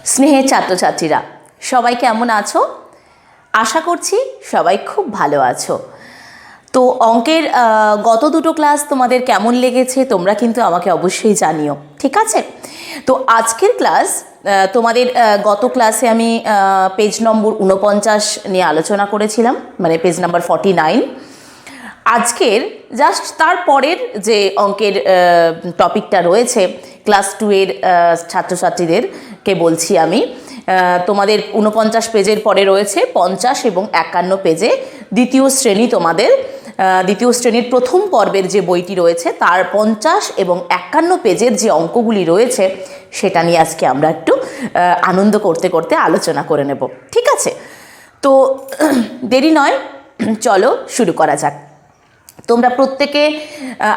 স্নেহের ছাত্রছাত্রীরা সবাই কেমন আছো? আশা করছি সবাই খুব ভালো আছো। তো অঙ্কের গত দুটো ক্লাস তোমাদের কেমন লেগেছে তোমরা কিন্তু আমাকে অবশ্যই জানিও, ঠিক আছে? তো আজকের ক্লাস তোমাদের গত ক্লাসে আমি পেজ নম্বর 49 নিয়ে আলোচনা করেছিলাম, মানে পেজ নাম্বার 49। আজকের জাস্ট তারপরের যে অঙ্কের টপিকটা রয়েছে ক্লাস 2-এর ছাত্রছাত্রীদেরকে বলছি আমি, তোমাদের 49 পেজের পরে রয়েছে 50 এবং 51 পেজে দ্বিতীয় শ্রেণী, তোমাদের দ্বিতীয় শ্রেণীর প্রথম পর্বের যে বইটি রয়েছে তার 50 এবং 51 পেজের যে অঙ্কগুলি রয়েছে সেটা নিয়ে আজকে আমরা একটু আনন্দ করতে করতে আলোচনা করে নেব, ঠিক আছে? তো দেরি নয়, চলো শুরু করা যাক। তোমরা প্রত্যেকে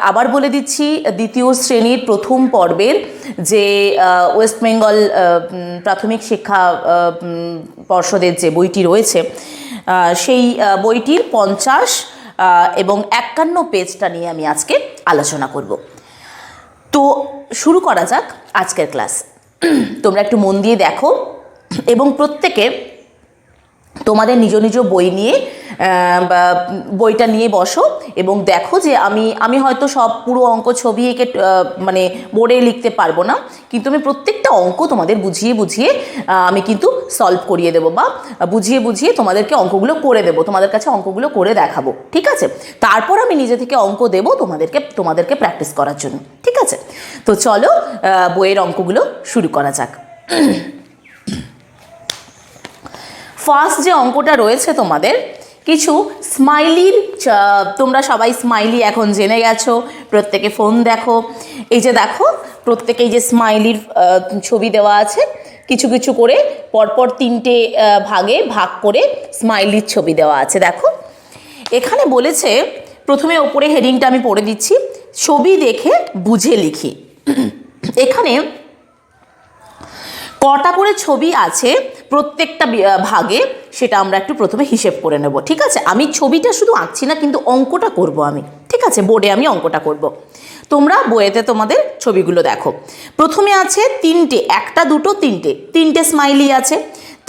আবার বলে দিচ্ছি, দ্বিতীয় শ্রেণীর প্রথম পর্বের যে ওয়েস্ট বেঙ্গল প্রাথমিক শিক্ষা পর্ষদের যে বইটি রয়েছে সেই বইটির 50 এবং 51 পেজটা নিয়ে আমি আজকে আলোচনা করব। তো শুরু করা যাক আজকের ক্লাস। তোমরা একটু মন দিয়ে দেখো এবং প্রত্যেকে তোমাদের নিজ নিজ বই নিয়ে বইটা নিয়ে বসো এবং দেখো যে আমি হয়তো সব পুরো অঙ্ক ছবি এঁকে মানে বোর্ডে লিখতে পারবো না, কিন্তু আমি প্রত্যেকটা অঙ্ক তোমাদের বুঝিয়ে বুঝিয়ে আমি কিন্তু সলভ করিয়ে দেবো বা বুঝিয়ে বুঝিয়ে তোমাদেরকে অঙ্কগুলো করে দেবো, তোমাদের কাছে অঙ্কগুলো করে দেখাবো, ঠিক আছে? তারপর আমি নিজে থেকে অঙ্ক দেবো তোমাদেরকে প্র্যাকটিস করার জন্য, ঠিক আছে? তো চলো বইয়ের অঙ্কগুলো শুরু করা যাক। ফার্স্ট যে অঙ্কটা রয়েছে তোমাদের কিছু স্মাইলির, তোমরা সবাই স্মাইলি এখন জেনে গেছো, প্রত্যেকে ফোন দেখো। এই যে দেখো প্রত্যেকে এই যে স্মাইলির ছবি দেওয়া আছে, কিছু কিছু করে পরপর 3টে ভাগে ভাগ করে স্মাইলির ছবি দেওয়া আছে। দেখো এখানে বলেছে, প্রথমে ওপরে হেডিংটা আমি পড়ে দিচ্ছি, ছবি দেখে বুঝে লিখি। এখানে কটা করে ছবি আছে প্রত্যেকটা ভাগে সেটা আমরা একটু প্রথমে হিসেব করে নেব, ঠিক আছে? আমি ছবিটা শুধু আঁকছি না, কিন্তু অঙ্কটা করব আমি, ঠিক আছে? বোর্ডে আমি অঙ্কটা করব, তোমরা বইয়েতে তোমাদের ছবিগুলো দেখো। প্রথমে আছে 3টে, 1টা 2টো 3টে স্মাইলি আছে।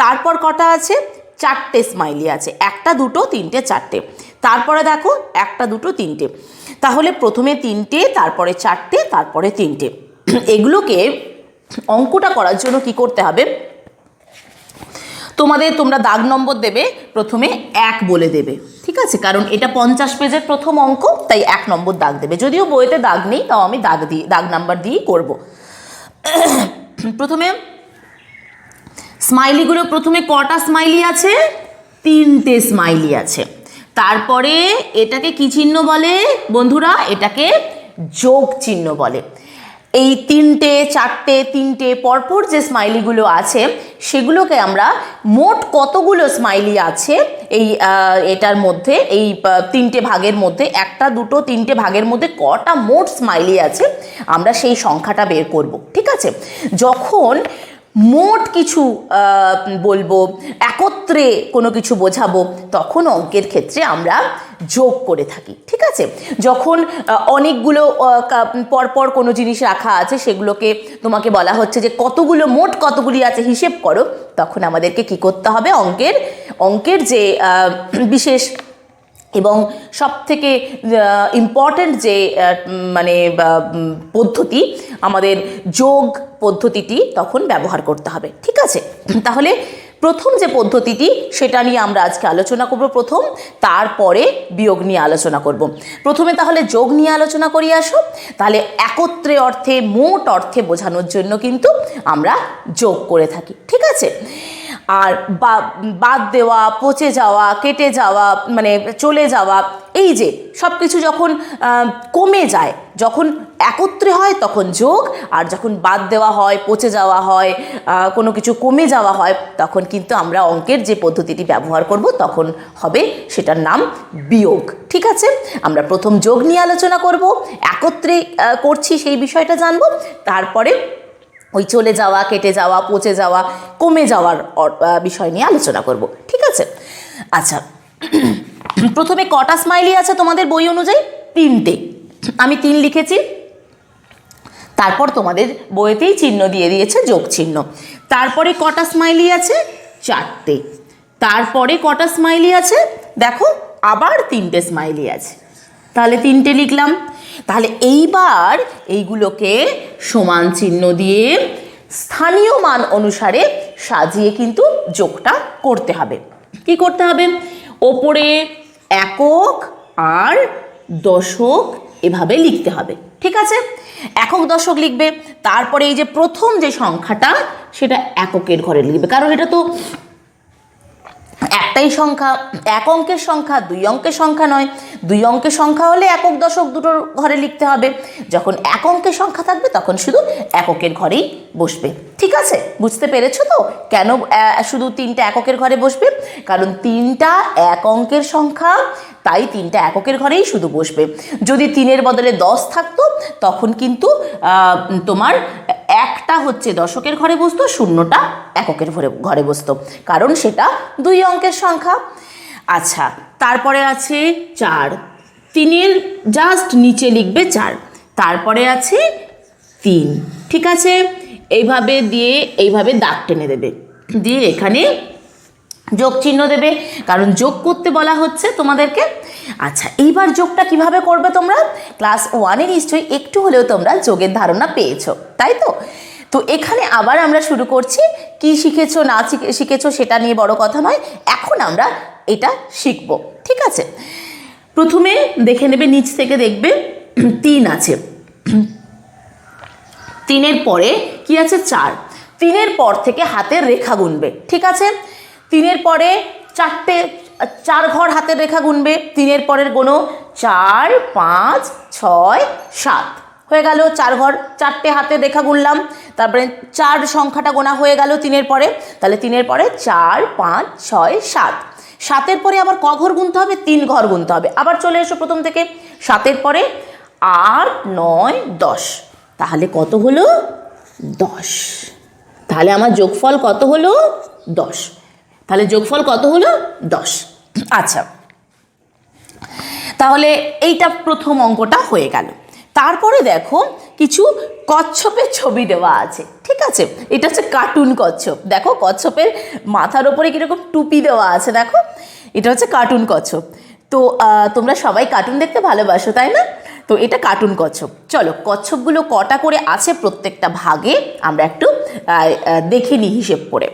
তারপর কটা আছে? 4টে স্মাইলি আছে, 1টা 2টো 3টে 4টে। তারপরে দেখো 1টা 2টো 3টে, তাহলে প্রথমে 3টে, তারপরে 4টে, তারপরে 3টে। এগুলোকে অঙ্কটা করার জন্য কি করতে হবে, তোমরা দাগ নম্বর দেবে, প্রথমে 1 বলে দেবে, ঠিক আছে? কারণ এটা 50 পেজের প্রথম অঙ্ক, তাই 1 নম্বর দাগ দেবে। যদিও বইতে দাগ নেই, তাও আমি দাগ নাম্বার দিয়েই করব। প্রথমে স্মাইলিগুলো, প্রথমে কটা স্মাইলি আছে? 3টে স্মাইলি আছে। তারপরে এটাকে কি চিহ্ন বলে বন্ধুরা? এটাকে যোগ চিহ্ন বলে। এই 3টে 4টে 3টে পরপর যে স্মাইলিগুলো আছে সেগুলোকে আমরা মোট কতগুলো স্মাইলি আছে এই এটার মধ্যে, এই 3টে ভাগের মধ্যে, 1টা 2টো 3টে ভাগের মধ্যে কটা মোট স্মাইলি আছে আমরা সেই সংখ্যাটা বের করব, ঠিক আছে? যখন মোট কিছু বলবো, একত্রে কোনো কিছু বোঝাবো, তখন অঙ্কের ক্ষেত্রে আমরা যোগ করে থাকি, ঠিক আছে? যখন অনেকগুলো পরপর কোনো জিনিস রাখা আছে, সেগুলোকে তোমাকে বলা হচ্ছে যে মোট কতগুলি আছে হিসেব করো, তখন আমাদেরকে কি করতে হবে? অঙ্কের যে বিশেষ এবং সবথেকে ইম্পর্ট্যান্ট যে মানে পদ্ধতি, আমাদের যোগ পদ্ধতিটি তখন ব্যবহার করতে হবে, ঠিক আছে? তাহলে প্রথম যে পদ্ধতিটি সেটা নিয়ে আমরা আজকে আলোচনা করব প্রথম, তারপরে বিয়োগ নিয়ে আলোচনা করব। প্রথমে তাহলে যোগ নিয়ে আলোচনা করি, আসো। তাহলে একত্রে অর্থে, মোট অর্থে বোঝানোর জন্য কিন্তু আমরা যোগ করে থাকি, ঠিক আছে? আর বাদ দেওয়া, পচে যাওয়া, কেটে যাওয়া, মানে চলে যাওয়া, এই যে সব কিছু যখন কমে যায়, যখন একত্রে হয় তখন যোগ, আর যখন বাদ দেওয়া হয়, পচে যাওয়া হয়, কোনো কিছু কমে যাওয়া হয়, তখন কিন্তু আমরা অঙ্কের যে পদ্ধতিটি ব্যবহার করব তখন হবে সেটার নাম বিয়োগ, ঠিক আছে? আমরা প্রথম যোগ নিয়ে আলোচনা করব, একত্রে করছি সেই বিষয়টা জানবো, তারপরে ওই চলে যাওয়া, কেটে যাওয়া, পচে যাওয়া, কমে যাওয়ার বিষয় নিয়ে আলোচনা করব, ঠিক আছে? আচ্ছা, প্রথমে কটা স্মাইলি আছে তোমাদের বই অনুযায়ী? 3টে। আমি 3 লিখেছি। তারপর তোমাদের বইতেই চিহ্ন দিয়ে দিয়েছে যোগ চিহ্ন। তারপরে কটা স্মাইলি আছে? 4টে। তারপরে কটা স্মাইলি আছে? দেখো আবার 3টে স্মাইলি আছে, তাহলে 3টে লিখলাম। তাহলে এইবার এইগুলোকে সমান চিহ্ন দিয়ে স্থানীয় মান অনুসারে সাজিয়ে কিন্তু যোগটা করতে হবে। কি করতে হবে? ওপরে একক আর দশক এভাবে লিখতে হবে, ঠিক আছে? একক দশক লিখবে, তারপরে এই যে প্রথম যে সংখ্যাটা সেটা এককের ঘরে লিখবে, কারণ এটা তো একটাই সংখ্যা, এক অঙ্কের সংখ্যা, 2 অঙ্কের সংখ্যা নয়। 2 অঙ্কের সংখ্যা হলে একক দশক দুটোর ঘরে লিখতে হবে, যখন এক অঙ্কের সংখ্যা থাকবে তখন শুধু এককের ঘরেই বসবে। ঠিক আছে, বুঝতে পেরেছো তো কেন শুধু 3টা এককের ঘরে বসবে? কারণ 3টা এক অঙ্কের সংখ্যা, তাই 3টা এককের ঘরেই শুধু বসবে। যদি 3-এর বদলে 10 থাকতো তখন কিন্তু তোমার একটা হচ্ছে দশকের ঘরে বসতো, 0টা এককের ঘরে বসতো, কারণ সেটা 2 অঙ্কের সংখ্যা। আচ্ছা, তারপরে আছে 4, 3-এর জাস্ট নিচে লিখবে 4, তারপরে আছে 3, ঠিক আছে? এইভাবে দিয়ে এইভাবে দাগ টেনে দেবে, দিয়ে এখানে যোগ চিহ্ন দেবে, কারণ যোগ করতে বলা হচ্ছে তোমাদেরকে। আচ্ছা, এইবার যোগটা কিভাবে করবে তোমরা? ক্লাস 1-এ নিশ্চয়ই একটু হলেও তোমরা যোগের ধারণা পেয়েছো, তাই তো? তো এখানে আবার আমরা শুরু করছি। কি শিখেছো না শিখেছো সেটা নিয়ে বড় কথা নয়, এখন আমরা এটা শিখব, ঠিক আছে? প্রথমে দেখে নেবে, নিচ থেকে দেখবে 3 আছে, 3-এর পরে কি আছে? 4। 3-এর পর থেকে হাতের রেখা গুনবে, ঠিক আছে? 3-এর পরে 4 ঘর হাতের রেখা গুনবে। 3-এর পরের গোনো 4, 5, 6, 7 হয়ে গেল, 4 ঘর, 4টে হাতের রেখা গুনলাম। তারপরে 4 সংখ্যাটা গোনা হয়ে গেল 3-এর পরে, তাহলে 3-এর পরে 4, 5, 6, 7। 7-এর পরে আবার ক ঘর গুনতে হবে? 3 ঘর গুনতে হবে। আবার চলে এসো প্রথম থেকে, 7-এর পরে 8, 9, 10, তাহলে কত হলো? 10। তাহলে আমার যোগফল কত হলো? 10। তাহলে যোগফল কত হলো? 10। আচ্ছা, তাহলে এইটা প্রথম অঙ্কটা হয়ে গেল। তারপরে দেখো কিছু কচ্ছপের ছবি দেওয়া আছে, ঠিক আছে? এটা হচ্ছে কার্টুন কচ্ছপ। দেখো কচ্ছপের মাথার ওপরে কীরকম টুপি দেওয়া আছে, দেখো এটা হচ্ছে কার্টুন কচ্ছপ। তো তোমরা সবাই কার্টুন দেখতে ভালোবাসো, তাই না? তো এটা কার্টুন কচ্ছপ। চলো, কচ্ছপগুলো কটা করে আছে প্রত্যেকটা ভাগে আমরা একটু দেখে নিই হিসেব করে।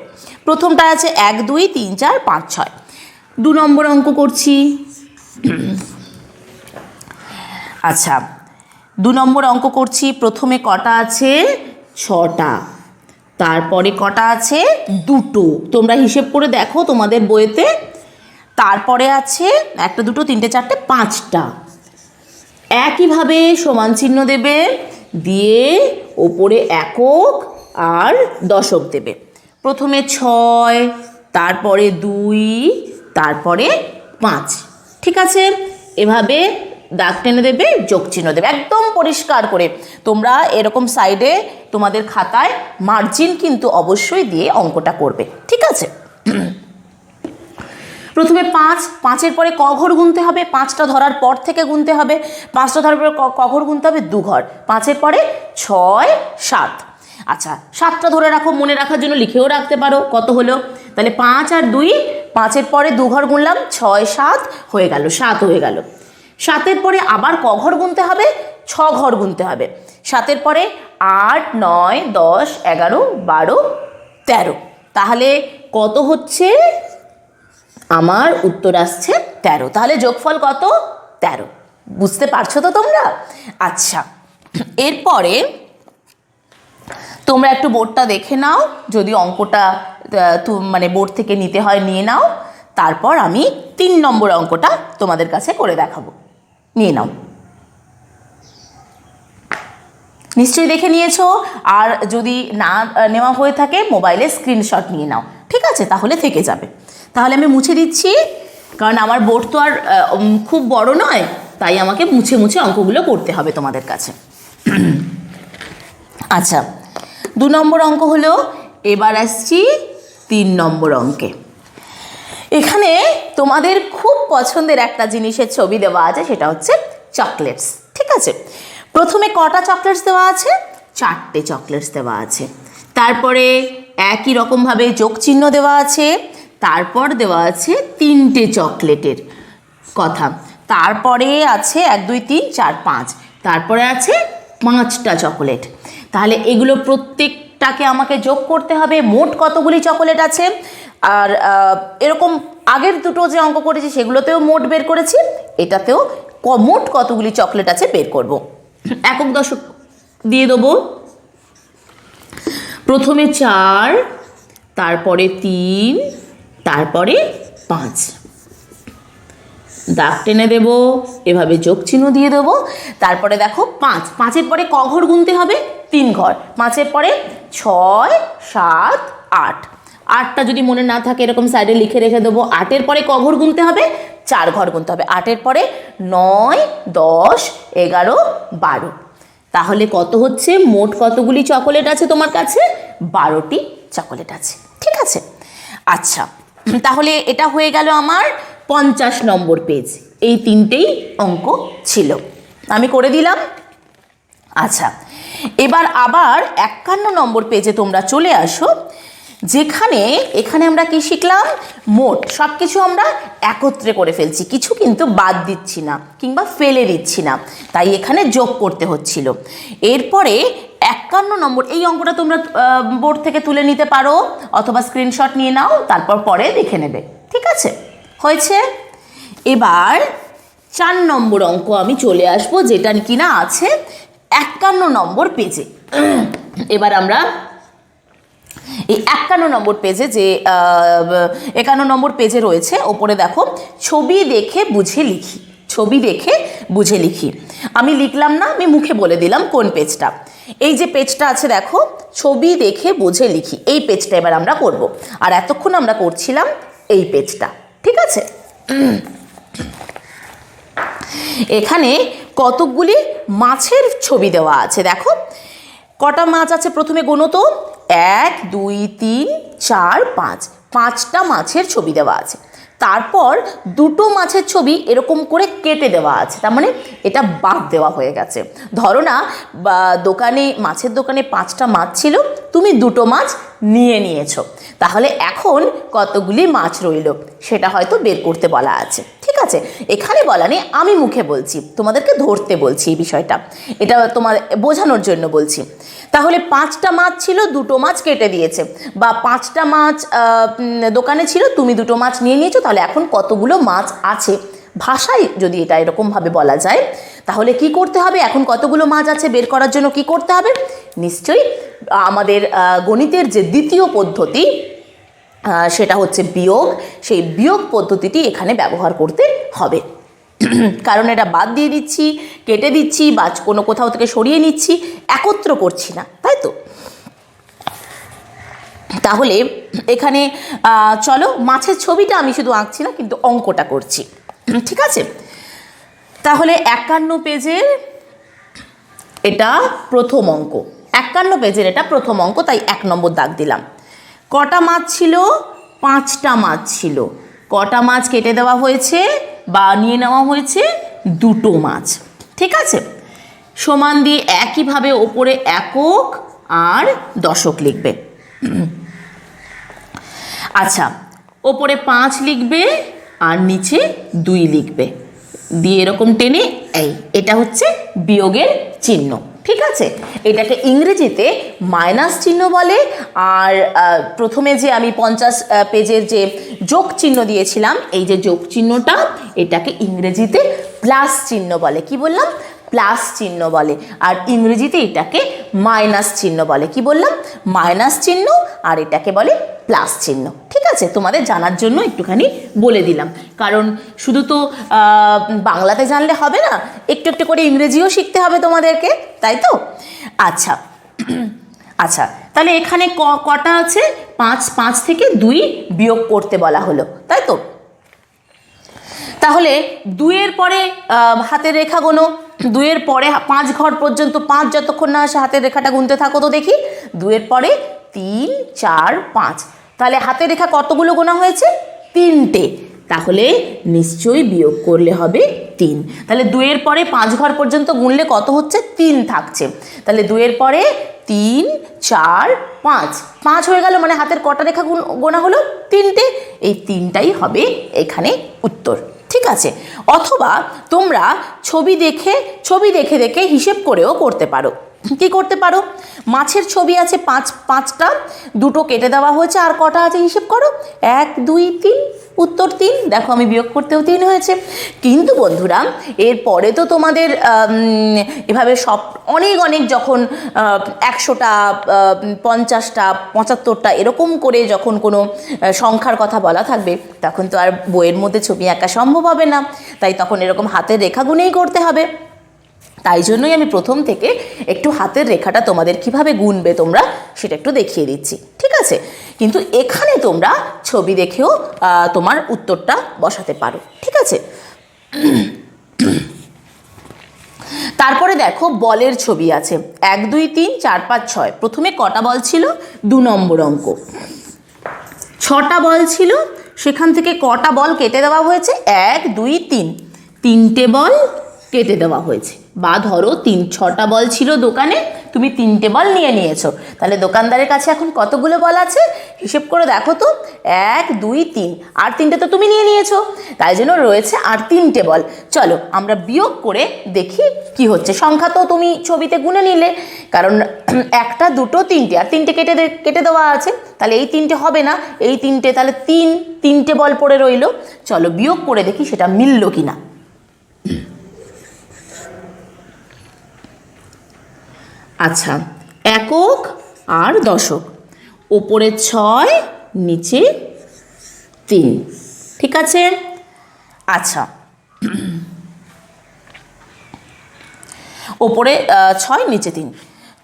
প্রথমটা আছে 1, 2, 3, 4, 5, 6। 2 নম্বর অঙ্ক করছি। আচ্ছা, 2 নম্বর অঙ্ক করছি। প্রথমে কটা আছে? 6টা। তারপরে কটা আছে? 2টো। তোমরা হিসেব করে দেখো তোমাদের বইতে। তারপরে আছে 1, 2, 3, 4, 5টা। একইভাবে সমান চিহ্ন দেবে, দিয়ে ওপরে একক আর দশক দেবে। প্রথমে 6, তারপরে 2, তারপরে 5, ঠিক আছে? এভাবে দাগ টেনে দেবে, যোগ চিহ্ন দেবে একদম পরিষ্কার করে। তোমরা এরকম সাইডে তোমাদের খাতায় মার্জিন কিন্তু অবশ্যই দিয়ে অঙ্কটা করবে, ঠিক আছে? প্রথমে 5, 5-এর পরে ক ঘর গুনতে হবে? 5টা ধরার পর থেকে গুনতে হবে। 5টা ধরার পরে ক ঘর গুনতে হবে? 2 ঘর। 5-এর পরে 6, 7। আচ্ছা, 7টা ধরে রাখো, মনে রাখার জন্য লিখেও রাখতে পারো কত হলো। তাহলে 5 আর 2, 5-এর পরে 2 ঘর গুনলাম, 6, 7 হয়ে গেল, 7 হয়ে গেল। 7-এর পরে আবার ক ঘর গুনতে হবে? 6 ঘর গুনতে হবে। 7-এর পরে 8, 9, 10, 11, 12, 13। তাহলে কত হচ্ছে? আমার উত্তর আসছে 13। তাহলে যোগফল কত? 13। বুঝতে পারছো তো তোমরা? আচ্ছা, এরপরে তোমরা একটু বোর্ডটা দেখে নাও, যদি অঙ্কটা মানে বোর্ড থেকে নিতে হয় নিয়ে নাও। তারপর আমি 3 নম্বর অঙ্কটা তোমাদের কাছে করে দেখাবো। নিয়ে নাও, নিশ্চয়ই দেখে নিয়েছো। আর যদি না নেওয়া হয়ে থাকে মোবাইলে স্ক্রিনশট নিয়ে নাও, ঠিক আছে? তাহলে থেকে যাবে। তাহলে আমি মুছে দিচ্ছি, কারণ আমার বোর্ড তো আর খুব বড় নয়, তাই আমাকে মুছে মুছে অঙ্কগুলো করতে হবে তোমাদের কাছে। আচ্ছা, 2 নম্বর অঙ্ক হলো। এবার আসছি 3 নম্বর অঙ্কে। এখানে তোমাদের খুব পছন্দের একটা জিনিসের ছবি দেওয়া আছে, সেটা হচ্ছে চকলেটস, ঠিক আছে? প্রথমে কটা চকলেটস দেওয়া আছে? 4টে চকলেটস দেওয়া আছে। তারপরে একই রকমভাবে যোগ চিহ্ন দেওয়া আছে, তারপর দেওয়া আছে 3টে চকলেটের কথা, তারপরে আছে 1 2 3 4 5, তারপরে আছে 5টা চকলেট। তাহলে এগুলো প্রত্যেকটাকে আমাকে যোগ করতে হবে, মোট কতগুলি চকলেট আছে। আর এরকম আগের দুটো যে অঙ্ক করেছি সেগুলোতেও মোট বের করেছি, এটাতেও মোট কতগুলি চকলেট আছে বের করব। একক দশক দিয়ে দেবো। প্রথমে 4, তারপরে 3, তারপরে 5, দাগ টেনে দেব, এভাবে যোগ চিহ্ন দিয়ে দেবো। তারপরে দেখো 5, 5-এর পরে ক ঘর গুনতে হবে? 3 ঘর। 5-এর পরে 6 7 8, 8টা যদি মনে না থাকে এরকম সাইডে লিখে রেখে দেবো। 8-এর পরে ক ঘর গুনতে হবে? 4 ঘর গুনতে হবে। 8-এর পরে 9 10 11 12। তাহলে কত হচ্ছে? মোট কতগুলি চকোলেট আছে তোমার কাছে? 12টি চকোলেট আছে। ঠিক আছে, আচ্ছা, তাহলে এটা হয়ে গেল আমার 50 নম্বর পেজ। এই 3টেই অঙ্ক ছিল, আমি করে দিলাম। আচ্ছা, এবার আবার 51 নম্বর পেজে তোমরা চলে আসো, যেখানে এখানে আমরা কি শিখলাম? মোট সব কিছু আমরা একত্রে করে ফেলছি, কিছু কিন্তু বাদ দিচ্ছি না কিংবা ফেলে দিচ্ছি না, তাই এখানে যোগ করতে হচ্ছিল। এরপরে 51 নম্বর এই অঙ্কটা তোমরা বোর্ড থেকে তুলে নিতে পারো অথবা স্ক্রিনশট নিয়ে নাও, তারপর পরে দেখে নেবে। ঠিক আছে, হয়েছে। এবার 4 নম্বর অঙ্ক আমি চলে আসবো, যেটা কিনা আছে 51 নম্বর পেজে। এবার আমরা এই 51 নম্বর পেজে, যে 51 নম্বর পেজে রয়েছে, ওপরে দেখো ছবি দেখে বুঝে লিখি, ছবি দেখে বুঝে লিখি। আমি লিখলাম না, আমি মুখে বলে দিলাম কোন পেজটা। এই যে পেজটা আছে দেখো, ছবি দেখে বুঝে লিখি, এই পেজটা এবার আমরা করব। আর এতক্ষণ আমরা করছিলাম এই পেজটা। ঠিক আছে, এখানে কতকগুলি মাছের ছবি দেওয়া আছে। দেখো কটা মাছ আছে, প্রথমে গোনো তো। 1 2 3 4 5, 5টা মাছের ছবি দেওয়া আছে। তারপর 2টো মাছের ছবি এরকম করে কেটে দেওয়া আছে, তার মানে এটা বাদ দেওয়া হয়ে গেছে। ধরো না দোকানে, মাছের দোকানে 5টা মাছ ছিল, তুমি 2টো মাছ নিয়ে নিয়েছো, তাহলে এখন কতগুলি মাছ রইল সেটা হয়তো বের করতে বলা আছে। ঠিক আছে, এখানে বলা নেই, আমি মুখে বলছি, তোমাদেরকে ধরতে বলছি এই বিষয়টা, এটা তোমার বোঝানোর জন্য বলছি। তাহলে 5টা মাছ ছিল, 2টো মাছ কেটে দিয়েছে, বা 5টা মাছ দোকানে ছিল, তুমি 2টো মাছ নিয়ে নিয়েছো, তাহলে এখন কতগুলো মাছ আছে। ভাষায় যদি এটা এরকমভাবে বলা যায়, তাহলে কি করতে হবে? এখন কতগুলো মাছ আছে বের করার জন্য কি করতে হবে? নিশ্চয়ই আমাদের গণিতের যে দ্বিতীয় পদ্ধতি, সেটা হচ্ছে বিয়োগ, সেই বিয়োগ পদ্ধতিটি এখানে ব্যবহার করতে হবে। কারণ এটা বাদ দিয়ে দিচ্ছি, কেটে দিচ্ছি, বা কোনো কোথাও থেকে সরিয়ে নিচ্ছি, একত্র করছি না, তাই তো? তাহলে এখানে চলো, মাছের ছবিটা আমি শুধু আঁকছি না, কিন্তু অঙ্কটা করছি। ঠিক আছে, তাহলে 51 পেজের এটা প্রথম অঙ্ক, 51 পেজের এটা প্রথম অঙ্ক, তাই 1 নম্বর দাগ দিলাম। কটা মাছ ছিল? 5টা মাছ ছিল। কটা মাছ কেটে দেওয়া হয়েছে বা নিয়ে নেওয়া হয়েছে? 2টো মাছ। ঠিক আছে, সমান দিয়ে একইভাবে ওপরে একক আর দশক লিখবে। আচ্ছা, ওপরে 5 লিখবে আর নিচে 2 লিখবে, দিয়ে এরকম টেনে এটা হচ্ছে বিয়োগের চিহ্ন। ঠিক আছে, এটাকে ইংরেজিতে মাইনাস চিহ্ন বলে। আর প্রথমে যে আমি 50 পেজের যে যোগ চিহ্ন দিয়েছিলাম, এই যে যোগ চিহ্নটা, এটাকে ইংরেজিতে প্লাস চিহ্ন বলে। কি বললাম? প্লাস চিহ্ন বলে। আর ইংরেজিতে এটাকে মাইনাস চিহ্ন বলে। কি বললাম? মাইনাস চিহ্ন, আর এটাকে বলে প্লাস চিহ্ন। ঠিক আছে, তোমাদের জানার জন্য একটুখানি বলে দিলাম, কারণ শুধু তো বাংলাতে জানলে হবে না, একটু একটু করে ইংরেজিও শিখতে হবে তোমাদেরকে, তাই তো? আচ্ছা আচ্ছা, তাহলে এখানে কটা আছে? 5, 5 থেকে 2 বিয়োগ করতে বলা হলো, তাই তো? তাহলে 2-এর পরে হাতের রেখা গোনো, 2-এর পরে 5 ঘর পর্যন্ত, 5 যতক্ষণ না আসে হাতের রেখাটা গুনতে থাকো তো দেখি। 2-এর পরে 3 4 5, তাহলে হাতের রেখা কতগুলো গোনা হয়েছে? 3টে। তাহলে নিশ্চয়ই বিয়োগ করলে হবে তিন। তাহলে 2-এর পরে 5 ঘর পর্যন্ত গুনলে কত হচ্ছে? 3 থাকছে। তাহলে 2-এর পরে 3, 4, 5, 5 হয়ে গেল, মানে হাতের কটা রেখা গোনা হলো? 3টে। এই 3টাই হবে এখানে উত্তর। ঠিক আছে। অথবা তোমরা ছবি দেখে দেখে হিসেব করেও করতে পারো। কি করতে পারো? মাছের ছবি আছে 5টা, 2টো কেটে দেওয়া হয়েছে, আর কটা আছে হিসেব করো? 1, 2, 3, উত্তর 3। দেখো আমি বিয়োগ করতেও 3 হয়েছে। কিন্তু বন্ধুরা এরপরে তো তোমাদের এভাবে সব অনেক যখন 100টা, 50টা, 75টা এরকম করে যখন কোনো সংখ্যার কথা বলা থাকবে, তখন তো আর বইয়ের মধ্যে ছবি আঁকা সম্ভব হবে না। তাই তখন এরকম হাতের রেখা গুনেই করতে হবে। তাই জন্যই আমি প্রথম থেকে একটু হাতের রেখাটা তোমাদের কিভাবে গুনবে তোমরা সেটা একটু দেখিয়ে দিচ্ছি। ঠিক আছে। কিন্তু এখানে তোমরা ছবি দেখেও তোমার উত্তরটা বসাতে পারো। ঠিক আছে। তারপরে দেখো বলের ছবি আছে 1, 2, 3, 4, 5, 6। প্রথমে কটা বল ছিল? 2 নম্বর অঙ্ক। 6টা বল ছিল, সেখান থেকে কটা বল কেটে দেওয়া হয়েছে? 1, 2, 3, 3টে বল কেটে দেওয়া হয়েছে। বা ধরো 6টা বল ছিল দোকানে, তুমি 3টে বল নিয়ে নিয়েছো, তাহলে দোকানদারের কাছে এখন কতগুলো বল আছে? হিসেব করে দেখো তো, 1, 2, 3, আর 3টে তো তুমি নিয়ে নিয়েছো, তাই জন্য রয়েছে আর 3টে বল। চলো আমরা বিয়োগ করে দেখি কি হচ্ছে। সংখ্যা তো তুমি ছবিতে গুনে নিলে, কারণ 1টা, 2টো, 3টে, আর 3টে কেটে দেওয়া আছে, তাহলে এই 3টে হবে না, এই 3টে, তাহলে 3টে বল পড়ে রইলো। চলো বিয়োগ করে দেখি সেটা মিলল কিনা। আচ্ছা, একক আর দশক, ওপরে 6, নিচে 3। ঠিক আছে। আচ্ছা, ওপরে 6, নিচে 3।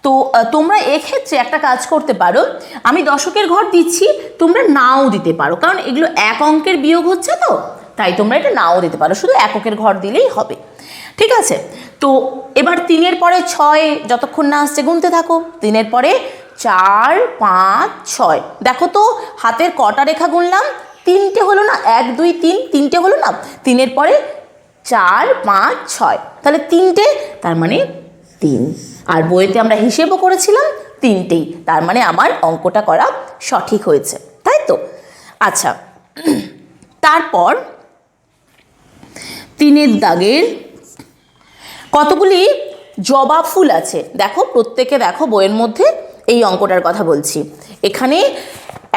তো তোমরা এক্ষেত্রে একটা কাজ করতে পারো, আমি দশকের ঘর দিচ্ছি, তোমরা নাও দিতে পারো, কারণ এগুলো এক অঙ্কের বিয়োগ হচ্ছে তো, তাই তোমরা এটা নাও দিতে পারো, শুধু এককের ঘর দিলেই হবে। ঠিক আছে। তো এবার 3-এর পরে 6 যতক্ষণ না আসছে গুনতে থাকো। 3-এর পরে 4, 5, 6। দেখো তো হাতের কটা রেখা গুনলাম? 3টে হলো না? 1, 2, 3, 3টে হলো না? 3-এর পরে 4, 5, 6, তাহলে 3টে, তার মানে 3। আর বইতে আমরা হিসেবও করেছিলাম 3টেই, তার মানে আমার অঙ্কটা করা সঠিক হয়েছে, তাই তো? আচ্ছা, তারপর 3-এর দাগের কতগুলি জবা ফুল আছে দেখো, প্রত্যেকে দেখো বইয়ের মধ্যে এই অঙ্কটার কথা বলছি। এখানে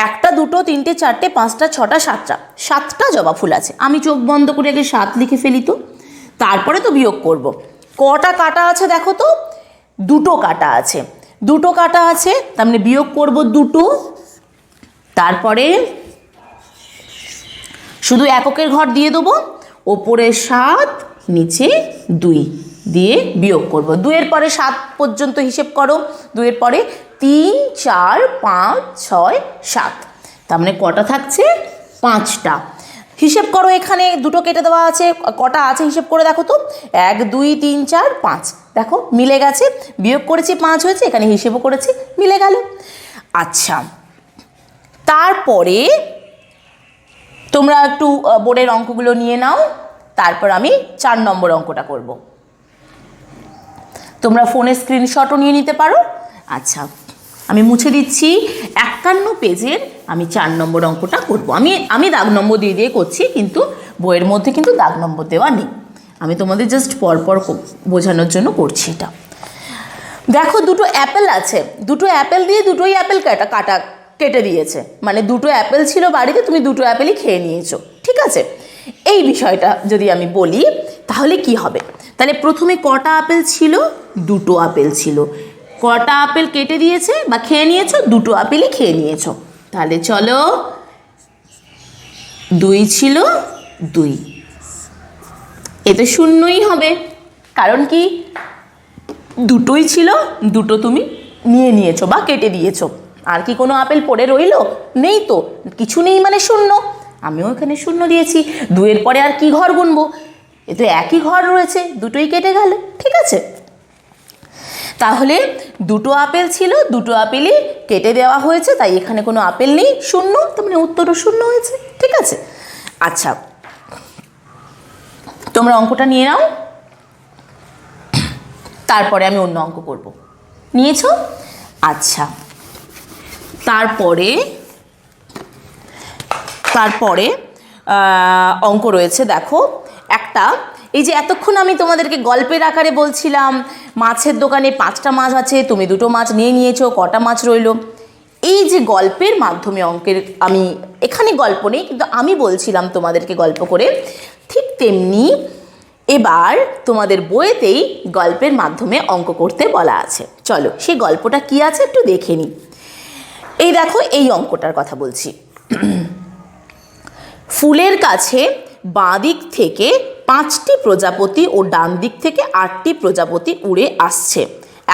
1টা, 2টো, 3টে, 4টে, 5টা, 6টা, 7টা জবা ফুল আছে। আমি চোখ বন্ধ করে আগে 7 লিখে ফেলি তো, তারপরে তো বিয়োগ করব। কটা কাটা আছে দেখো তো? 2টো কাটা আছে। 2টো কাটা আছে, তার মানে বিয়োগ করব 2টো। তারপরে শুধু এককের ঘর দিয়ে দেবো, ওপরে 7, নিচে 2 দিয়ে বিয়োগ করব। 2-এর পরে 7 পর্যন্ত হিসেব করো। 2-এর পরে 3, 4, 5, 6, 7, তার মানে কটা থাকছে? 5টা। হিসেব করো, এখানে 2টো কেটে দেওয়া আছে, কটা আছে হিসেব করে দেখো তো? 1, 2, 3, 4, 5। দেখো মিলে গেছে, বিয়োগ করেছি 5 হয়েছে, এখানে হিসেবও করেছি, মিলে গেল। আচ্ছা, তারপরে তোমরা একটু বোর্ডের অঙ্কগুলো নিয়ে নাও, তারপর আমি 4 নম্বর অঙ্কটা করব। তোমরা ফোনে স্ক্রিনশটও নিয়ে নিতে পারো। আচ্ছা, আমি মুছে দিচ্ছি। 51 পেজের আমি 4 নম্বর অঙ্কটা করব। আমি দাগ নম্বর দিয়ে করছি, কিন্তু বইয়ের মধ্যে কিন্তু দাগ নম্বর দেওয়া নেই। আমি তোমাদের জাস্ট পরপর বোঝানোর জন্য করছি এটা। দেখো 2টো অ্যাপেল আছে, 2টো অ্যাপেল দিয়ে 2টোই অ্যাপেল কেটে দিয়েছে, মানে 2টো অ্যাপেল ছিল বাড়িতে, তুমি 2টো অ্যাপেলই খেয়ে নিয়েছো। ঠিক আছে। এই বিষয়টা যদি আমি বলি তাহলে কি হবে? তাহলে প্রথমে কটা আপেল ছিল? 2টো আপেল ছিল। কটা আপেল কেটে দিয়েছে বা খেয়ে নিয়েছো? 2টো আপেলই খেয়ে নিয়েছো। তাহলে চলো, 2 ছিল 2, এতে 0ই হবে, কারণ কি? 2টোই ছিল, 2টো তুমি নিয়ে নিয়েছো বা কেটে দিয়েছো। আর কি কোনো আপেল পড়ে রইল? নেই তো, কিছু নেই মানে 0। আমিও এখানে 0 দিয়েছি। 2-এর পরে আর কি ঘর গুনবো? এ তো একই ঘর রয়েছে, 2টোই কেটে গেল। ঠিক আছে। তাহলে 2টো আপেল ছিল, 2টো আপেলই কেটে দেওয়া হয়েছে, তাই এখানে কোনো আপেল নেই, 0, তার মানে উত্তরও 0 হয়েছে। ঠিক আছে। আচ্ছা, তোমরা অঙ্কটা নিয়ে নাও, তারপরে আমি অন্য অঙ্ক করব। নিয়েছো? আচ্ছা, তারপরে অঙ্ক রয়েছে, দেখো একটা, এই যে এতক্ষণ আমি তোমাদেরকে গল্পের আকারে বলছিলাম মাছের দোকানে 5টা মাছ আছে, তুমি 2টো মাছ নিয়ে নিয়েছো, কটা মাছ রইলো। এই যে গল্পের মাধ্যমে অঙ্কের, আমি এখানে গল্প নেই কিন্তু আমি বলছিলাম তোমাদেরকে গল্প করে, ঠিক তেমনি এবার তোমাদের বইয়েতেই গল্পের মাধ্যমে অঙ্ক করতে বলা আছে। চলো সেই গল্পটা কি আছে একটু দেখে নিই। এই দেখো, এই অঙ্কটার কথা বলছি। ফুলের কাছে বাঁ দিক থেকে 5টি প্রজাপতি ও ডান দিক থেকে 8টি প্রজাপতি উড়ে আসছে।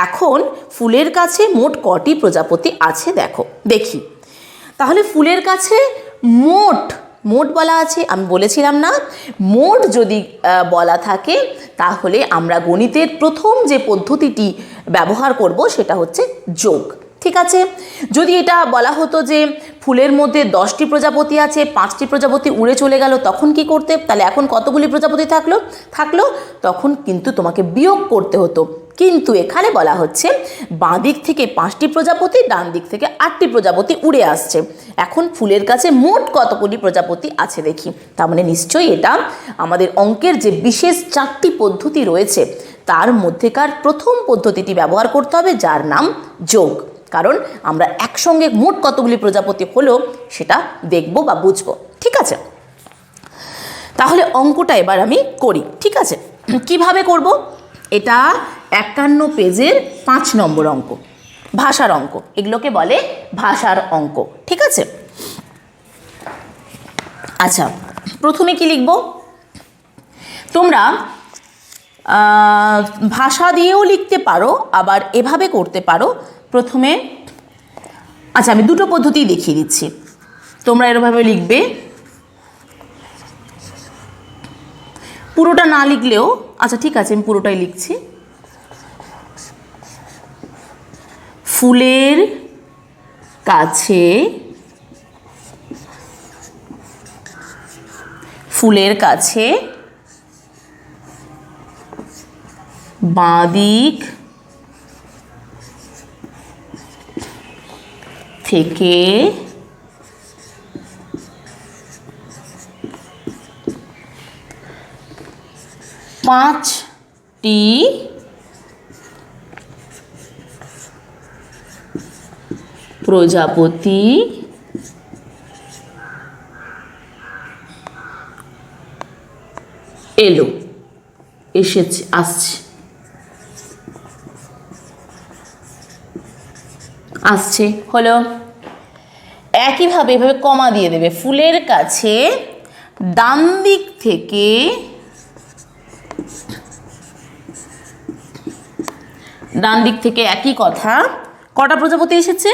এখন ফুলের কাছে মোট কটি প্রজাপতি আছে দেখি। তাহলে ফুলের কাছে মোট বলা আছে, আমি বলেছিলাম না, মোট যদি বলা থাকে তাহলে আমরা গণিতের প্রথম যে পদ্ধতিটি ব্যবহার করব সেটা হচ্ছে যোগ। ঠিক আছে, যদি এটা বলা হতো যে ফুলের মধ্যে 10টি প্রজাপতি আছে, 5টি প্রজাপতি উড়ে চলে গেল, তখন কি করতে? তাহলে এখন কতগুলি প্রজাপতি থাকলো তখন কিন্তু তোমাকে বিয়োগ করতে হতো। কিন্তু এখানে বলা হচ্ছে বাঁ দিক থেকে 5টি প্রজাপতি, ডান দিক থেকে 8টি প্রজাপতি উড়ে আসছে। এখন ফুলের কাছে মোট কতগুলি প্রজাপতি আছে দেখি। তার মানে নিশ্চয়ই এটা আমাদের অঙ্কের যে বিশেষ 4টি পদ্ধতি রয়েছে তার মধ্যেকার প্রথম পদ্ধতিটি ব্যবহার করতে হবে, যার নাম যোগ। কারণ আমরা একসঙ্গে মোট কতগুলি প্রজাপতি হলো সেটা দেখব বা বুঝবো। ঠিক আছে, তাহলে অঙ্কটা এবার আমি করি। ঠিক আছে, কিভাবে করব? এটা 51 পেজের 5 নম্বর অঙ্ক, ভাষার অঙ্ক, এগুলোকে বলে ভাষার অঙ্ক। ঠিক আছে, আচ্ছা প্রথমে কি লিখব? তোমরা ভাষা দিয়েও লিখতে পারো, আবার এভাবে করতে পারো। প্রথমে আচ্ছা আমি 2টো পদ্ধতি দেখিয়ে দিচ্ছি, তোমরা এরভাবে লিখবে, পুরোটা না লিখলেও আচ্ছা ঠিক আছে আমি পুরোটাই লিখছি। ফুলের কাছে বাঁ দিক থেকে 5টি প্রজাপতি আসছে হলো। একইভাবে এভাবে কমা দিয়ে দেবে, ফুলের কাছে ডান দিক থেকে একই কথা, কটা প্রজাপতি এসেছে?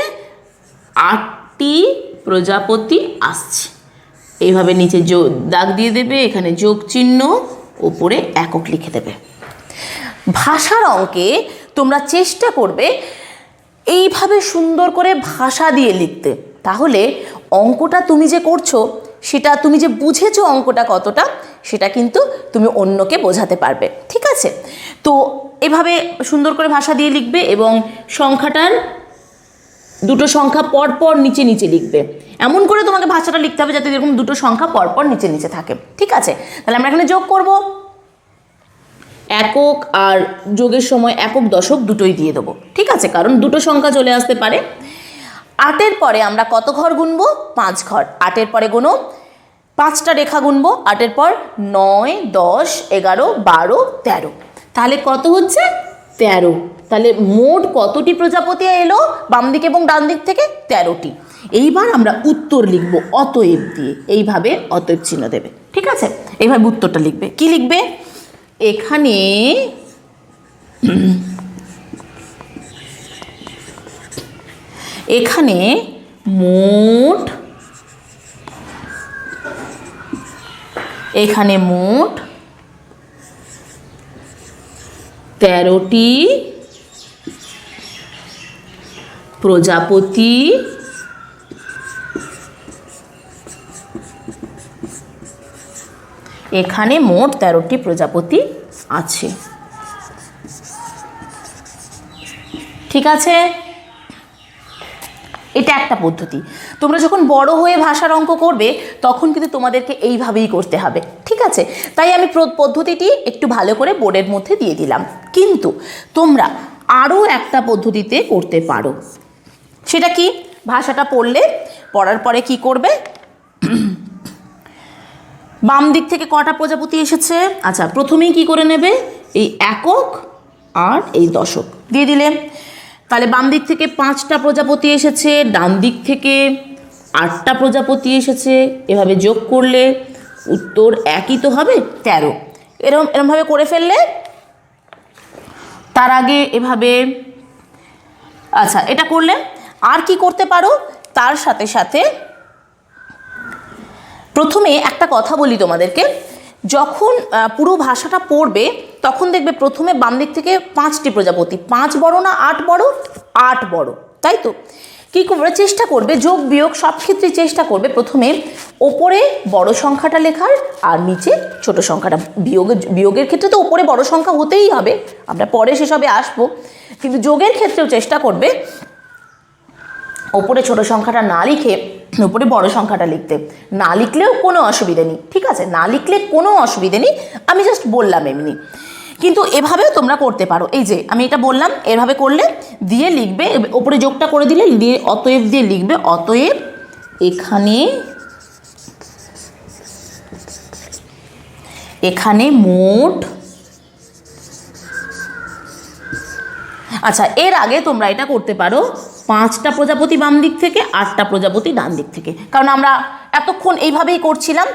8টি প্রজাপতি আসছে। এইভাবে নিচে দাগ দিয়ে দেবে, এখানে যোগ চিহ্ন, ওপরে একক লিখে দেবে। ভাষার অঙ্কে তোমরা চেষ্টা করবে এইভাবে সুন্দর করে ভাষা দিয়ে লিখতে, তাহলে অঙ্কটা তুমি যে করছো সেটা, তুমি যে বুঝেছো অঙ্কটা কতটা, সেটা কিন্তু তুমি অন্যকে বোঝাতে পারবে। ঠিক আছে, তো এভাবে সুন্দর করে ভাষা দিয়ে লিখবে এবং সংখ্যাটার 2টো সংখ্যা পরপর নিচে নিচে লিখবে। এমন করে তোমাকে ভাষাটা লিখতে হবে যাতে এরকম 2টো সংখ্যা পরপর নিচে নিচে থাকে। ঠিক আছে, তাহলে আমরা এখানে যোগ করব, একক আর যোগের সময় একক দশক দুটোই দিয়ে দেবো। ঠিক আছে, কারণ 2টো সংখ্যা চলে আসতে পারে। 8-এর পরে আমরা কত ঘর গুনবো? 5 ঘর। 8-এর পরে গুনো, 5টা রেখা গুনবো, 8-এর পর 9, 10, 11, 12, 13, তাহলে কত হচ্ছে? 13। তাহলে মোট কতটি প্রজাপতি এলো বাম দিক এবং ডান দিক থেকে? 13টি। এইবার আমরা উত্তর লিখবো অতএব দিয়ে, এইভাবে অতএব চিহ্ন দেবে। ঠিক আছে, এইভাবে উত্তরটা লিখবে। কি লিখবে? এখানে মোট 13টি প্রজাপতি এখানে মোট 13টি প্রজাপতি আছে। ঠিক আছে, এটা একটা পদ্ধতি। তোমরা যখন বড় হয়ে ভাষার অঙ্ক করবে তখন কিন্তু তোমাদেরকে এইভাবেই করতে হবে। ঠিক আছে, তাই আমি পদ্ধতিটি একটু ভালো করে বোর্ডের মধ্যে দিয়ে দিলাম। কিন্তু তোমরা আরও একটা পদ্ধতিতে করতে পারো। সেটা কি? ভাষাটা পড়ার পরে কি করবে, বাম দিক থেকে কটা প্রজাপতি এসেছে, আচ্ছা প্রথমেই কি করে নেবে, এই একক আর এই দশক দিয়ে দিলে। তাহলে বাম দিক থেকে 5টা প্রজাপতি এসেছে, ডান দিক থেকে 8টা প্রজাপতি এসেছে, এভাবে যোগ করলে উত্তর একই তো হবে, 13। এরমভাবে করে ফেললে তার আগে এভাবে, আচ্ছা এটা করলে আর কি করতে পারো, তার সাথে সাথে প্রথমে একটা কথা বলি তোমাদেরকে, যখন পুরো ভাষাটা পড়বে তখন দেখবে প্রথমে বাম দিক থেকে 5টি প্রজাপতি, 5 বড় না 8 বড়, 8 বড়, তাই তো? কী করবে, চেষ্টা করবে যোগ বিয়োগ সব ক্ষেত্রে চেষ্টা করবে প্রথমে ওপরে বড় সংখ্যাটা লেখার আর নিচে ছোট সংখ্যাটা। বিয়োগের ক্ষেত্রে তো ওপরে বড় সংখ্যা হতেই হবে, আমরা পরে সেসবে আসবো, কিন্তু যোগের ক্ষেত্রেও চেষ্টা করবে ওপরে ছোট সংখ্যাটা না লিখে উপরে বড় সংখ্যাটা লিখতে। না লিখলেও কোনো অসুবিধে নেই, ঠিক আছে, না লিখলে কোনো অসুবিধে নেই, আমি জাস্ট বললাম এমনি। কিন্তু এভাবেও তোমরা করতে পারো, এই যে আমি এটা বললাম এভাবে করলে দিয়ে লিখবে, ওপরে যোগটা করে দিলে দিয়ে অতএব দিয়ে লিখবে, অতএব এখানে মোট, আচ্ছা এর আগে তোমরা এটা করতে পারো 5টা প্রজাপতি বাম দিক থেকে 8টা প্রজাপতি ডান দিক থেকে, কারণ আমরা এতক্ষণ এইভাবেই করছিলাম।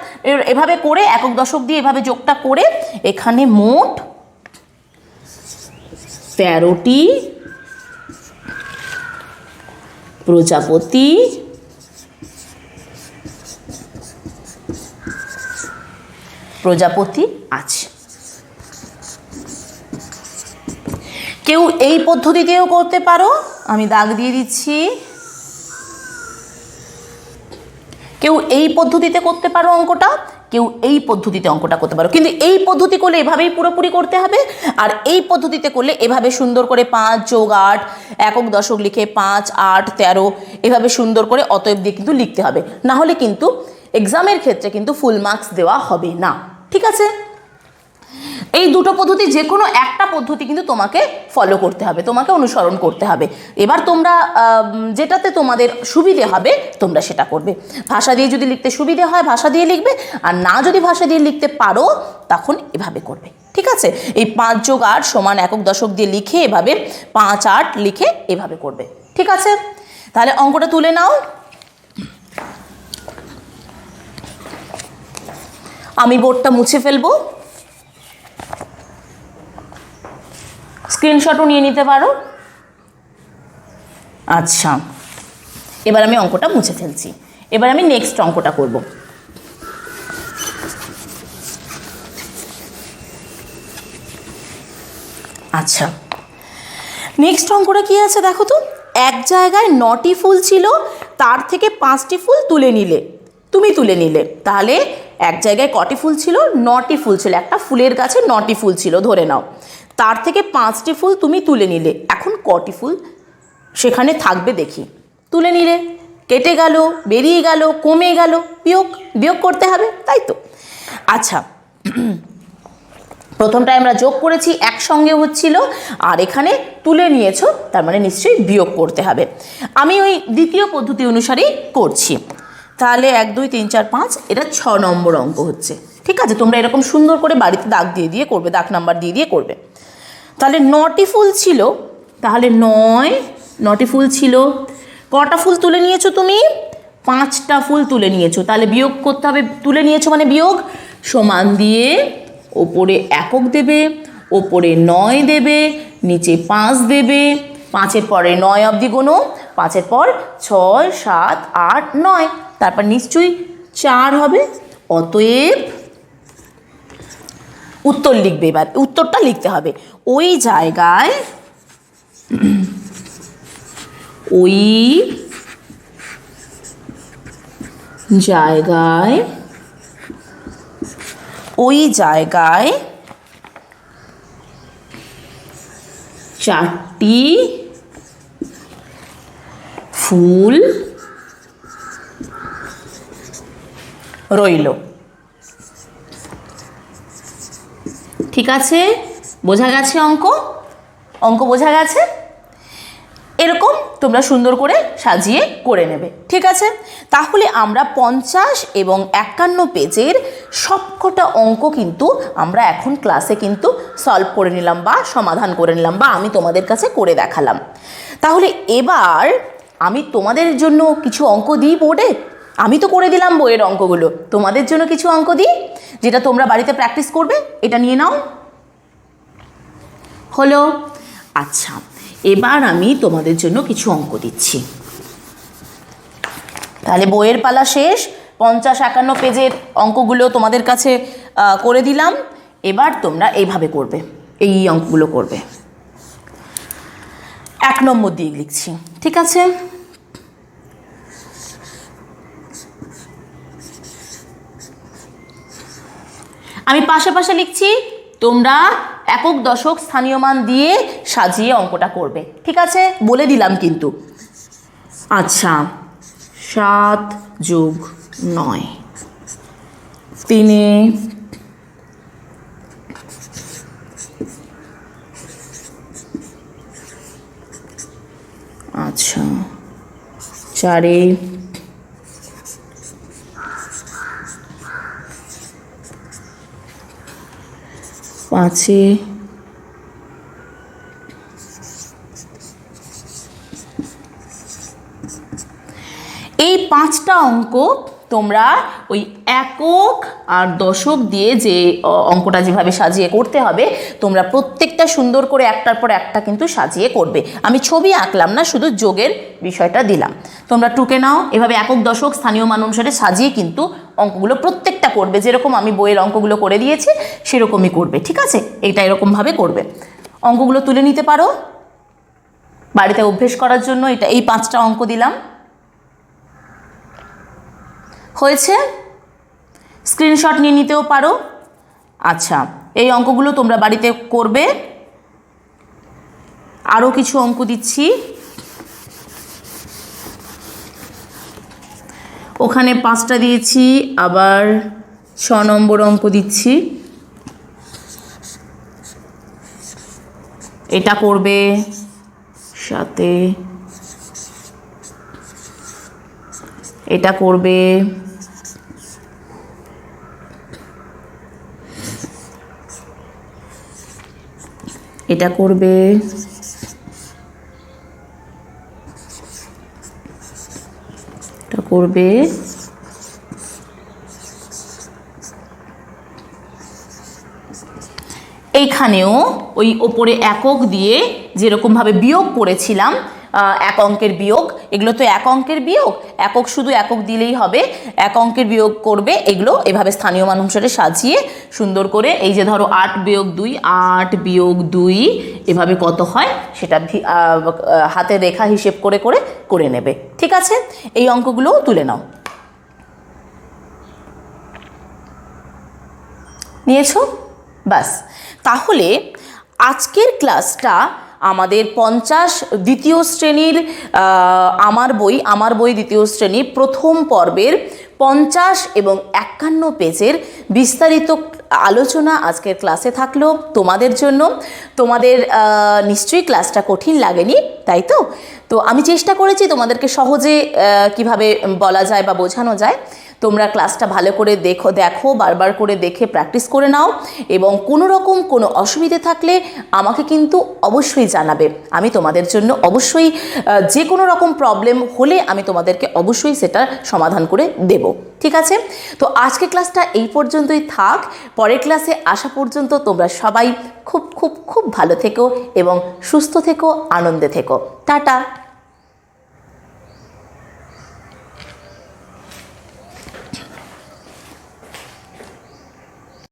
এভাবে করে একক দশক দিয়ে এভাবে যোগটা করে এখানে মোট 13টি প্রজাপতি আছে। কেউ এই পদ্ধতিতেও করতে পারো, আমি দাগ দিয়ে দিচ্ছি, কেউ এই পদ্ধতিতে করতে পারো অঙ্কটা, কেউ এই পদ্ধতিতে অঙ্কটা করতে পারো। কিন্তু এই পদ্ধতি করলে এভাবেই পুরোপুরি করতে হবে, আর এই পদ্ধতিতে করলে এভাবে সুন্দর করে 5 যোগ 8 একক দশক লিখে 5 8 13 এভাবে সুন্দর করে অতএব দিয়ে কিন্তু লিখতে হবে, না হলে কিন্তু এক্সামের ক্ষেত্রে কিন্তু ফুল মার্কস দেওয়া হবে না। ঠিক আছে, এই দুটো পদ্ধতি যে কোনো একটা পদ্ধতি কিন্তু তোমাকে ফলো করতে হবে, তোমাকে অনুসরণ করতে হবে। এবার তোমরা যেটাতে তোমাদের সুবিধে হবে তোমরা সেটা করবে। ভাষা দিয়ে যদি লিখতে সুবিধে হয় ভাষা দিয়ে লিখবে, আর না যদি ভাষা দিয়ে লিখতে পারো তখন এভাবে করবে। ঠিক আছে, এই 5 যোগ 8 সমান একক দশক দিয়ে লিখে এভাবে 5 8 লিখে এভাবে করবে। ঠিক আছে, তাহলে অঙ্কটা তুলে নাও। আমি বোর্ডটা মুছে ফেলবো, স্ক্রিনশটও নিয়ে নিতে পারো। আচ্ছা, এবার আমি অঙ্কটা মুছে ফেলছি, এবার আমি নেক্সট অঙ্কটা করব। আচ্ছা, নেক্সট অঙ্কটা কি আছে দেখো তো, এক জায়গায় 9টি ফুল ছিল, তার থেকে 5টি ফুল তুলে নিলে, তুমি তুলে নিলে, তাহলে এক জায়গায় কটি ফুল ছিল, 9টি ফুল ছিল, একটা ফুলের গাছে 9টি ফুল ছিল ধরে নাও, তার থেকে 5টি ফুল তুমি তুলে নিলে, এখন কটি ফুল সেখানে থাকবে দেখি। তুলে নিলে, কেটে গেল, বেরিয়ে গেল, কমে গেল, বিয়োগ করতে হবে, তাই তো? আচ্ছা, প্রথমটায় আমরা যোগ করেছি, একসঙ্গে হচ্ছিল, আর এখানে তুলে নিয়েছো, তার মানে নিশ্চয়ই বিয়োগ করতে হবে। আমি ওই দ্বিতীয় পদ্ধতি অনুসারেই করছি। তাহলে 1 2 3 4 5 এটা 6 নম্বর অঙ্ক হচ্ছে। ঠিক আছে, তোমরা এরকম সুন্দর করে বাড়িতে দাগ দিয়ে দিয়ে করবে, দাগ নাম্বার দিয়ে দিয়ে করবে। তাহলে 9টি ফুল ছিল, তাহলে 9টি ফুল ছিল, কটা ফুল তুলে নিয়েছো তুমি? 5টা ফুল তুলে নিয়েছো, তাহলে বিয়োগ করতে হবে, তুলে নিয়েছো মানে বিয়োগ, সমান দিয়ে ওপরে একক দেবে, ওপরে 9 দেবে, নিচে 5 দেবে, 5-এর পরে 9 অবধি গোনো, 5-এর পর 6 7 8 9, তারপর নিশ্চয়ই 4 হবে। অতএব উত্তর লিখবে, এবার উত্তরটা লিখতে হবে ওই জায়গায়, ওই জায়গায় 4টি ফুল রইল। ঠিক আছে, বোঝা গেছে? অঙ্ক বোঝা গেছে? এরকম তোমরা সুন্দর করে সাজিয়ে করে নেবে। ঠিক আছে, তাহলে আমরা 50 এবং 51 পেজের সবকটা অঙ্ক কিন্তু আমরা এখন ক্লাসে কিন্তু সলভ করে নিলাম বা সমাধান করে নিলাম, বা আমি তোমাদের কাছে করে দেখালাম। তাহলে এবার আমি তোমাদের জন্য কিছু অঙ্ক দিই বোর্ডে। আমি তো করে দিলাম বইয়ের অঙ্কগুলো, তোমাদের জন্য কিছু অঙ্ক দিই যেটা তোমরা বাড়িতে প্র্যাকটিস করবে। এটা নিয়ে নাও। হলো? আচ্ছা, এবার আমি তোমাদের জন্য কিছু অঙ্ক দিচ্ছি। তাহলে বইয়ের পালা শেষ। 50-51 পেজের অঙ্কগুলো তোমাদের কাছে করে দিলাম। এবার তোমরা এইভাবে করবে, এই অঙ্কগুলো করবে। 1 নম্বর দিয়ে লিখছি। ঠিক আছে, আমি পাশে পাশে লিখছি, তোমরা একক দশক স্থানীয় মান দিয়ে সাজিয়ে অঙ্কটা করবে। ঠিক আছে, বলে দিলাম কিন্তু। আচ্ছা, 7 + 9 3 আচ্ছা 4 5 এই 5টা অঙ্ক তোমরা ওই একক আর দশক দিয়ে যে অঙ্কটা যেভাবে সাজিয়ে করতে হবে, তোমরা প্রত্যেকটা সুন্দর করে একটার পর একটা কিন্তু সাজিয়ে করবে। আমি ছবি আঁকলাম না, শুধু যোগের বিষয়টা দিলাম। তোমরা টুকে নাও, এভাবে একক দশক স্থানীয় মান অনুসারে সাজিয়ে কিন্তু অঙ্কগুলো প্রত্যেকটা করবে। যেরকম আমি বইয়ের অঙ্কগুলো করে দিয়েছি সেরকমই করবে। ঠিক আছে, এটা এরকমভাবে করবে। অঙ্কগুলো তুলে নিতে পারো বাড়িতে অভ্যেস করার জন্য। এই 5টা অঙ্ক দিলাম। হয়েছে? স্ক্রিনশট নিয়ে নিতেও পারো। আচ্ছা, এই অঙ্কগুলো তোমরা বাড়িতে করবে। আরও কিছু অঙ্ক দিচ্ছি। ওখানে 5টা দিয়েছি, আবার 6 নম্বর অঙ্ক দিচ্ছি। এটা করবে সাথে, এটা করবে, এটা করবে, এটা করবে, এইখানেও ওই ওপরে একক দিয়ে যেরকমভাবে বিয়োগ করেছিলাম, এক অঙ্কের বিয়োগ, এগুলো তো এক অঙ্কের বিয়োগ, একক শুধু একক দিলেই হবে, এক অঙ্কের বিয়োগ করবে। এগুলো এভাবে স্থানীয় মান অনুসারে সাজিয়ে সুন্দর করে, এই যে ধরো 8 - 2, 8 - 2 এভাবে কত হয় সেটা হাতে রেখা হিসেব করে করে করে নেবে। ঠিক আছে, এই অঙ্কগুলোও তুলে নাও। নিয়েছো? বাস, তাহলে আজকের ক্লাসটা আমাদের 50 দ্বিতীয় শ্রেণীর আমার বই দ্বিতীয় শ্রেণী প্রথম পর্বের 50 এবং 51 পেজের বিস্তারিত আলোচনা আজকের ক্লাসে থাকলো তোমাদের জন্য। তোমাদের নিশ্চয়ই ক্লাসটা কঠিন লাগেনি, তাই তো? তো আমি চেষ্টা করেছি তোমাদেরকে সহজে কিভাবে বলা যায় বা বোঝানো যায়। তোমরা ক্লাসটা ভালো করে দেখো, বারবার করে দেখে প্র্যাকটিস করে নাও, এবং কোনো রকম কোনো অসুবিধে থাকলে আমাকে কিন্তু অবশ্যই জানাবে। আমি তোমাদের জন্য অবশ্যই যে কোনো রকম প্রবলেম হলে আমি তোমাদেরকে অবশ্যই সেটা সমাধান করে দেব। ঠিক আছে, তো আজকে ক্লাসটা এই পর্যন্তই থাক। পরের ক্লাসে আসা পর্যন্ত তোমরা সবাই খুব খুব খুব ভালো থেকো এবং সুস্থ থেকো, আনন্দে থেকো। টাটা।